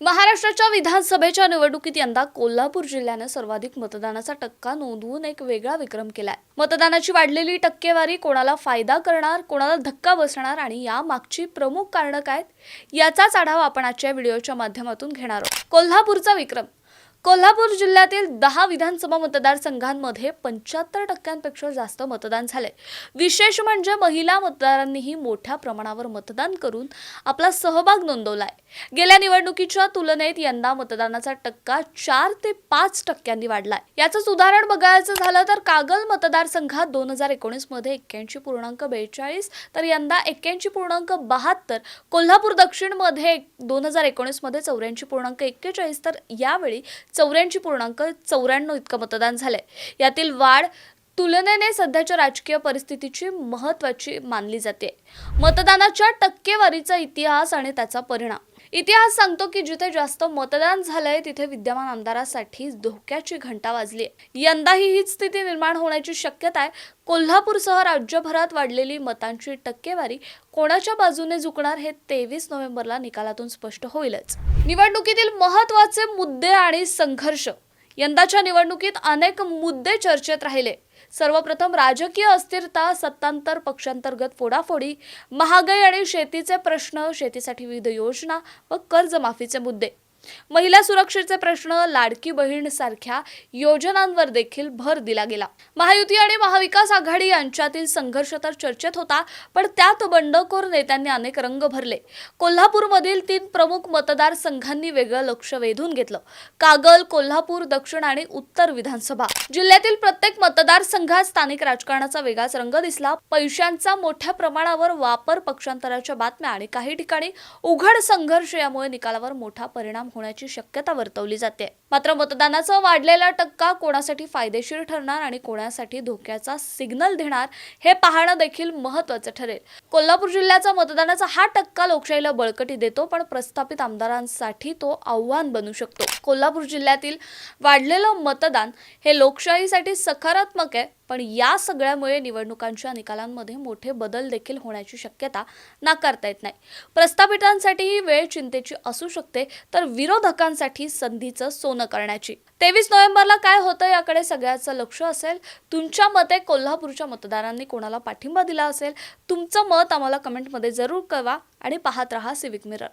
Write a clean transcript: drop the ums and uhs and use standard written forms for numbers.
महाराष्ट्राच्या विधानसभेच्या निवडणुकीत यंदा कोल्हापूर जिल्ह्याने सर्वाधिक मतदानाचा टक्का नोंदवून एक वेगळा विक्रम केलाय। मतदानाची वाढलेली टक्केवारी कोणाला फायदा करणार, कोणाला धक्का बसणार आणि या मागची प्रमुख कारणं काय याचाच आढावा आपण आजच्या व्हिडिओच्या माध्यमातून घेणार आहोत। कोल्हापूरचा विक्रम। कोल्हापूर जिल्ह्यातील 10 विधानसभा मतदारसंघांमध्ये 75% जास्त मतदान झाले। विशेष म्हणजे महिला मतदारांनीही मोठ्या प्रमाणावर मतदान करून आपला सहभाग नोंदवलाय। गेल्या निवडणुकीच्या तुलनेत यंदा मतदानाचा टक्का 4 ते 5% वाढलाय। याचंच उदाहरण बघायचं झालं तर कागल मतदारसंघात 2019 मध्ये 81.42 तर यंदा 81.72, कोल्हापूर दक्षिण मध्ये 2019 मध्ये 84.41 तर यावेळी 84.94 इतकं मतदान झालंय। यातील वाढ तुलनेने सध्याच्या राजकीय परिस्थितीची महत्त्वाची मानली जाते। मतदानाच्या टक्केवारीचा इतिहास आणि त्याचा परिणाम। इतिहास सांगतो की जिथे जास्त मतदान झालंय तिथे विद्यमान आमदारांसाठी धोक्याची घंटा वाजली आहे। यंदाही हीच स्थिती निर्माण होण्याची शक्यता आहे। कोल्हापूरसह राज्यभरात वाढलेली मतांची टक्केवारी कोणाच्या बाजूने झुकणार हे 23 नोव्हेंबरला निकालातून स्पष्ट होईलच। निवडणुकीतील महत्त्वाचे मुद्दे आणि संघर्ष। यंदाच्या निवडणुकीत अनेक मुद्दे चर्चेत राहिले। सर्वप्रथम राजकीय अस्थिरता, सत्तांतर, पक्षांतर्गत फोडाफोडी, महागाई आणि शेतीचे प्रश्न, शेतीसाठी विविध योजना व कर्जमाफीचे मुद्दे, महिला सुरक्षेचे प्रश्न, लाडकी बहीण सारख्या योजनांवर देखील भर दिला गेला। महायुती आणि महाविकास आघाडी यांच्यातील संघर्ष तर चर्चेत होता, पण त्यात बंडखोर नेत्यांनी अनेक रंग भरले। कोल्हापूरमधील 3 प्रमुख मतदारसंघांनी वेगळं लक्ष वेधून घेतलं। कागल, कोल्हापूर दक्षिण आणि उत्तर विधानसभा। जिल्ह्यातील प्रत्येक मतदारसंघात स्थानिक राजकारणाचा वेगळाच रंग दिसला। पैशांचा मोठ्या प्रमाणावर वापर, पक्षांतराच्या बातम्या आणि काही ठिकाणी उघड संघर्ष यामुळे निकालावर मोठा परिणाम होण्याची शक्यता वर्तवली जाते। मात्र मतदानाचा वाढलेला टक्का कोणासाठी फायदेशीर ठरणार आणि कोणासाठी धोक्याचा सिग्नल देणार हे पाहणं देखील महत्त्वाचं ठरेल। कोल्हापूर जिल्ह्याचा मतदानाचा हा टक्का लोकशाहीला बळकटी देतो, पण प्रस्थापित आमदारांसाठी तो आव्हान बनू शकतो। कोल्हापूर जिल्ह्यातील वाढलेलं मतदान हे लोकशाहीसाठी सकारात्मक आहे, पण या सगळ्यामुळे निवडणुकांच्या निकालांमध्ये मोठे बदल देखील होण्याची शक्यता नाकारता येत नाही। प्रस्थापितांसाठी ही वेळ चिंतेची असू शकते, तर विरोधकांसाठी संधीचं सोनं करण्याची। 23 नोव्हेंबरला काय होतं याकडे सगळ्याचं लक्ष असेल। तुमच्या मते कोल्हापूरच्या मतदारांनी कोणाला पाठिंबा दिला असेल? तुमचं मत आम्हाला कमेंटमध्ये जरूर कळवा आणि पाहत रहा सिविक मिरर।